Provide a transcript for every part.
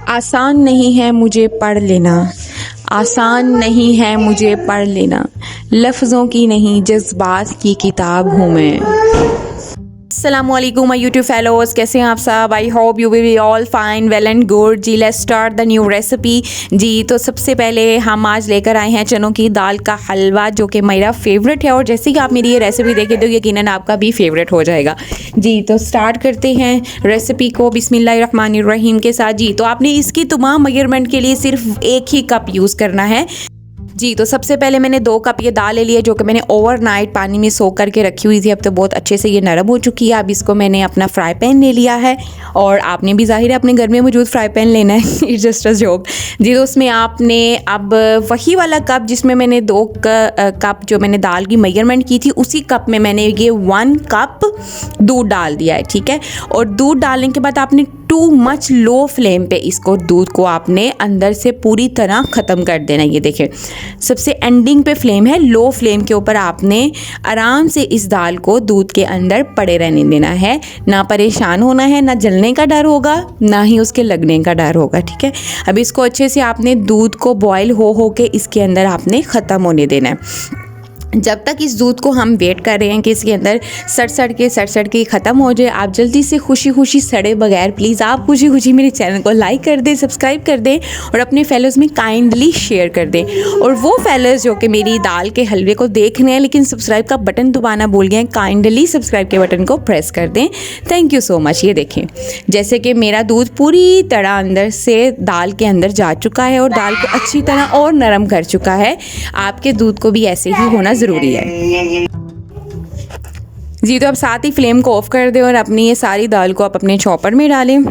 आसान नहीं है मुझे पढ़ लेना, आसान नहीं है मुझे पढ़ लेना, लफ्ज़ों की नहीं जज्बात की किताब हूँ मैं। अस्सलामुअलैकुम माय यूट्यूब फेलोज़, कैसे हैं आप सब? I hope you will be all fine well and good. जी let's start the new recipe. जी तो सबसे पहले हम आज लेकर आए हैं चनों की दाल का हलवा, जो कि मेरा फेवरेट है और जैसे कि आप मेरी ये रेसिपी देखें तो यकीनन आपका भी फेवरेट हो जाएगा। जी तो स्टार्ट करते हैं रेसिपी को बिस्मिल्लाहिर्रहमानिर्रहीम के साथ। जी तो आपने इसकी तमाम मेजरमेंट के लिए सिर्फ एक ही कप यूज़ करना है। जी तो सबसे पहले मैंने 2 कप ये दाल ले लिया, जो कि मैंने ओवरनाइट पानी में सोक करके रखी हुई थी। अब तो बहुत अच्छे से ये नरम हो चुकी है। अब इसको मैंने अपना फ्राई पैन ले लिया है और आपने भी ज़ाहिर है अपने घर में मौजूद फ्राई पैन लेना है। It's just a joke. जी तो उसमें आपने अब वही वाला कप जिसमें मैंने 2 कप जो मैंने दाल की मेजरमेंट की थी, उसी कप में मैंने ये 1 कप दूध डाल दिया है। ठीक है, और दूध डालने के बाद आपने टू मच लो फ्लेम पे इसको दूध को आपने अंदर से पूरी तरह ख़त्म कर देना। ये देखें सबसे एंडिंग पे फ्लेम है, लो फ्लेम के ऊपर आपने आराम से इस दाल को दूध के अंदर पड़े रहने देना है। ना परेशान होना है, ना जलने का डर होगा, ना ही उसके लगने का डर होगा। ठीक है, अब इसको अच्छे से आपने दूध को बॉयल हो के इसके अंदर आपने ख़त्म होने देना है। जब तक इस दूध को हम वेट कर रहे हैं कि इसके अंदर सड़ के ख़त्म हो जाए, आप जल्दी से खुशी सड़े बगैर प्लीज़ आप खुशी मेरे चैनल को लाइक कर दें, सब्सक्राइब कर दें और अपने फेलोज़ में काइंडली शेयर कर दें। और वो फेलोज़ जो कि मेरी दाल के हलवे को देख रहे हैं लेकिन सब्सक्राइब का बटन दबाना भूल गए हैं, काइंडली सब्सक्राइब के बटन को प्रेस कर दें। Thank you so much. ये देखें जैसे कि मेरा दूध पूरी तरह अंदर से दाल के अंदर जा चुका है और दाल को अच्छी तरह और नरम कर चुका है। आपके दूध को भी ऐसे ही होना ज़रूरी है। जी तो अब साथ ही फ्लेम को ऑफ कर दें और अपनी ये सारी दाल को आप अपने चॉपर में डालें।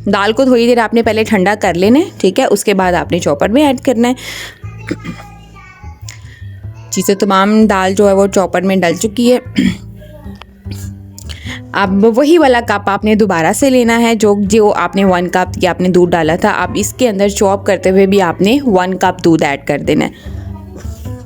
दाल को थोड़ी देर आपने पहले ठंडा कर लेना है। ठीक है, उसके बाद आपने चॉपर में ऐड करना है। जी तो तमाम दाल जो है वो चॉपर में डल चुकी है। अब वही वाला कप आपने दोबारा से लेना है जो आपने 1 कप या आपने दूध डाला था। अब इसके अंदर चॉप करते हुए भी आपने 1 कप दूध ऐड कर देना है।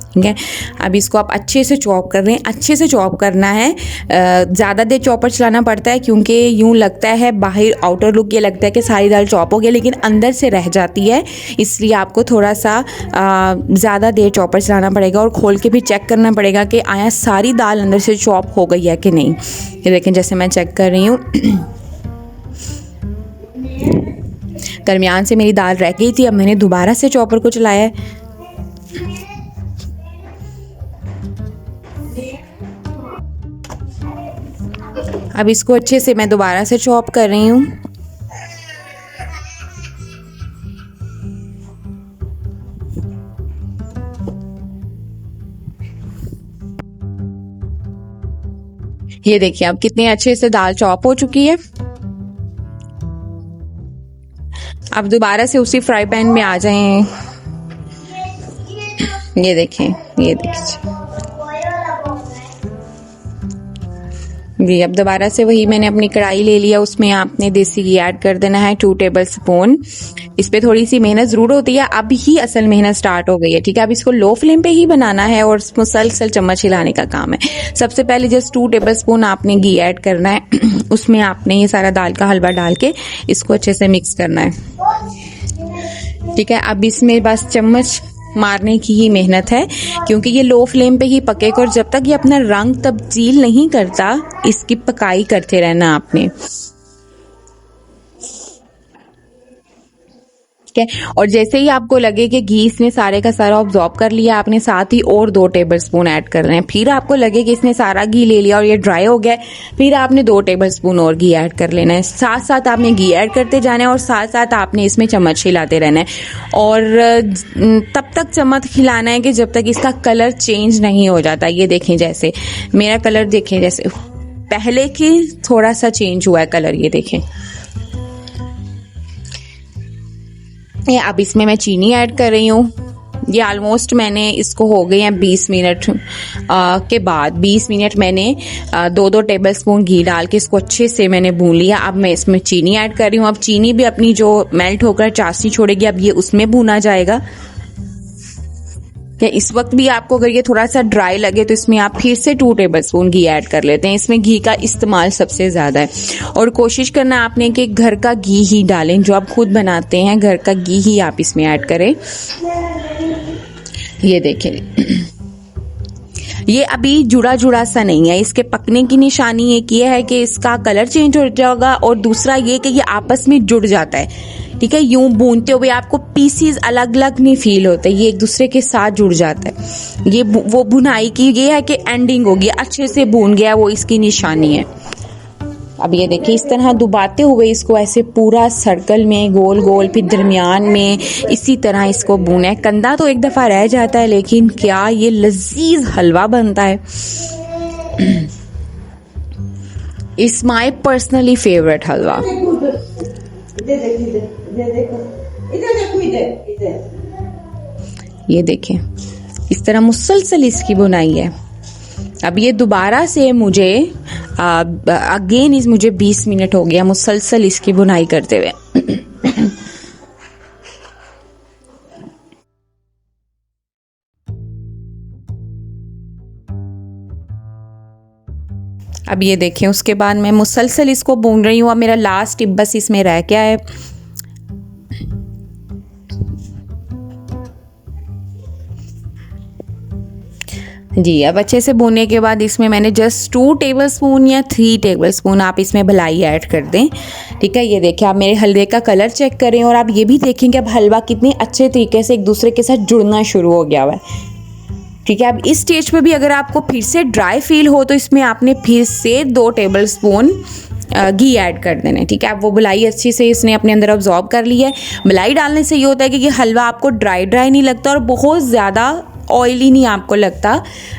ठीक है, अब इसको आप अच्छे से चॉप कर रहे हैं, अच्छे से चॉप करना है। ज़्यादा देर चॉपर चलाना पड़ता है क्योंकि यूँ लगता है बाहर आउटर लुक ये लगता है कि सारी दाल चॉप हो गई, लेकिन अंदर से रह जाती है। इसलिए आपको थोड़ा सा ज़्यादा देर चॉपर चलाना पड़ेगा और खोल के भी चेक करना पड़ेगा कि आया सारी दाल अंदर से चॉप हो गई है कि नहीं। ये देखें जैसे मैं चेक कर रही हूँ, दरमियान से मेरी दाल रह गई थी। अब मैंने दोबारा से चॉपर को चलाया है। अब इसको अच्छे से मैं दोबारा से चॉप कर रही हूँ। ये देखिए अब कितने अच्छे से दाल चॉप हो चुकी है। अब दोबारा से उसी फ्राई पैन में आ जाएं। ये देखें, ये देखिए जी। अब दोबारा से वही मैंने अपनी कढ़ाई ले लिया, उसमें आपने देसी घी ऐड कर देना है 2 टेबल स्पून। इस पे थोड़ी सी मेहनत ज़रूर होती है, अब ही असल मेहनत स्टार्ट हो गई है। ठीक है, अब इसको लो फ्लेम पे ही बनाना है और मुसलसल चम्मच हिलाने का काम है। सबसे पहले जस्ट 2 टेबल स्पून आपने घी ऐड करना है। उसमें आपने ये सारा दाल का हलवा डाल के इसको अच्छे से मिक्स करना है। ठीक है, अब इसमें बस चम्मच मारने की ही मेहनत है क्योंकि ये लो फ्लेम पे ही पकेगा और जब तक ये अपना रंग तब्दील नहीं करता इसकी पकाई करते रहना आपने। ठीक है, और जैसे ही आपको लगे कि घी इसने सारे का सारा ऑब्जॉर्ब कर लिया, आपने साथ ही और 2 टेबल स्पून ऐड करना है। फिर आपको लगे कि इसने सारा घी ले लिया और ये ड्राई हो गया, फिर आपने 2 टेबल स्पून और घी ऐड कर लेना है। साथ साथ आपने घी ऐड करते जाना है और साथ साथ आपने इसमें चम्मच हिलाते रहना है और तब तक चम्मच हिलाना है कि जब तक इसका कलर चेंज नहीं हो जाता। ये देखें जैसे मेरा कलर देखें, जैसे पहले की थोड़ा सा चेंज हुआ है कलर। ये देखें, अब इसमें मैं चीनी ऐड कर रही हूँ। ये ऑलमोस्ट मैंने इसको हो गए हैं 20 मिनट के बाद 20 मिनट मैंने 2-2 टेबल स्पून घी डाल के इसको अच्छे से मैंने भून लिया। अब मैं इसमें चीनी ऐड कर रही हूँ। अब चीनी भी अपनी जो मेल्ट होकर चाशनी छोड़ेगी, अब ये उसमें भूना जाएगा। क्या इस वक्त भी आपको अगर ये थोड़ा सा ड्राई लगे तो इसमें आप फिर से 2 टेबलस्पून घी ऐड कर लेते हैं। इसमें घी का इस्तेमाल सबसे ज़्यादा है और कोशिश करना आपने कि घर का घी ही डालें, जो आप खुद बनाते हैं घर का घी ही आप इसमें ऐड करें। ये देखें, ये अभी जुड़ा जुड़ा सा नहीं है। इसके पकने की निशानी एक ये है कि इसका कलर चेंज हो जाएगा और दूसरा ये कि ये आपस में जुड़ जाता है। ठीक है, यूं भूनते हुए आपको पीसीज अलग अलग नहीं फील होते, ये एक दूसरे के साथ जुड़ जाता है। ये वो भुनाई की ये है कि एंडिंग होगी, अच्छे से भून गया, वो इसकी निशानी है। अब ये देखिए, इस तरह दुबाते हुए इसको ऐसे पूरा सर्कल में गोल गोल, फिर दरमियान में इसी तरह इसको भूना है। कंधा तो एक दफ़ा रह जाता है, लेकिन क्या ये लजीज हलवा बनता है। इट्स माई पर्सनली फेवरेट हलवा। ये देखें, इस तरह मुसलसल इसकी बुनाई है। अब ये दोबारा से मुझे अगेन मुझे 20 मिनट हो गया मुसलसल इसकी बुनाई करते हुए। अब ये देखें, उसके बाद मैं मुसलसल इसको भून रही हूँ। अब मेरा लास्ट टिप बस इसमें रह गया है। जी, अब अच्छे से भूनने के बाद इसमें मैंने जस्ट 2 टेबलस्पून या 3 टेबलस्पून आप इसमें भलाई ऐड कर दें। ठीक है, ये देखिए, आप मेरे हलवे का कलर चेक करें और आप ये भी देखें कि अब हलवा कितने अच्छे तरीके से एक दूसरे के साथ जुड़ना शुरू हो गया हुआ है। ठीक है, अब इस स्टेज पे भी अगर आपको फिर से ड्राई फील हो तो इसमें आपने फिर से 2 टेबलस्पून घी ऐड कर देना है। ठीक है, अब वो मलाई अच्छी से इसने अपने अंदर अब्जॉर्ब कर लिया है। मलाई डालने से ये होता है कि ये हलवा आपको ड्राई नहीं लगता और बहुत ज़्यादा ऑयली नहीं आपको लगता।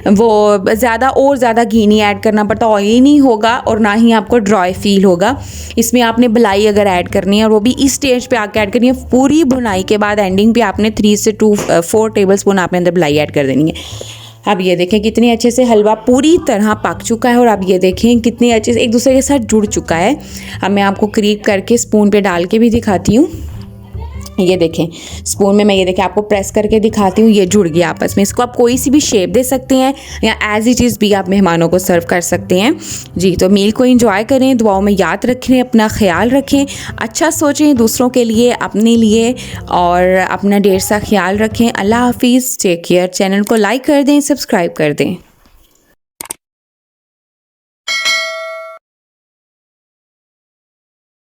वो ज़्यादा घी नहीं ऐड करना पड़ता, ऑयली नहीं होगा और ना ही आपको ड्राई फील होगा। इसमें आपने भलाई अगर ऐड करनी है और वो भी इस स्टेज पे आके ऐड करनी है। पूरी भुनाई के बाद एंडिंग पे आपने 3 से 4 टेबलस्पून आपने अंदर भलाई ऐड कर देनी है। अब ये देखें कितने अच्छे से हलवा पूरी तरह पक चुका है और अब ये देखें कितने अच्छे से एक दूसरे के साथ जुड़ चुका है। अब मैं आपको करीब करके स्पून पे डाल के भी दिखाती हूँ। ये देखें, स्पून में मैं ये देखें आपको प्रेस करके दिखाती हूँ, ये जुड़ गया आपस में। इसको आप कोई सी भी शेप दे सकते हैं या एज इट इज़ भी आप मेहमानों को सर्व कर सकते हैं। जी, तो मील को एंजॉय करें, दुआओं में याद रखें, अपना ख्याल रखें, अच्छा सोचें दूसरों के लिए, अपने लिए, और अपना ढेर सा ख्याल रखें। अल्लाह हाफिज़, टेक केयर। चैनल को लाइक कर दें, सब्सक्राइब कर दें।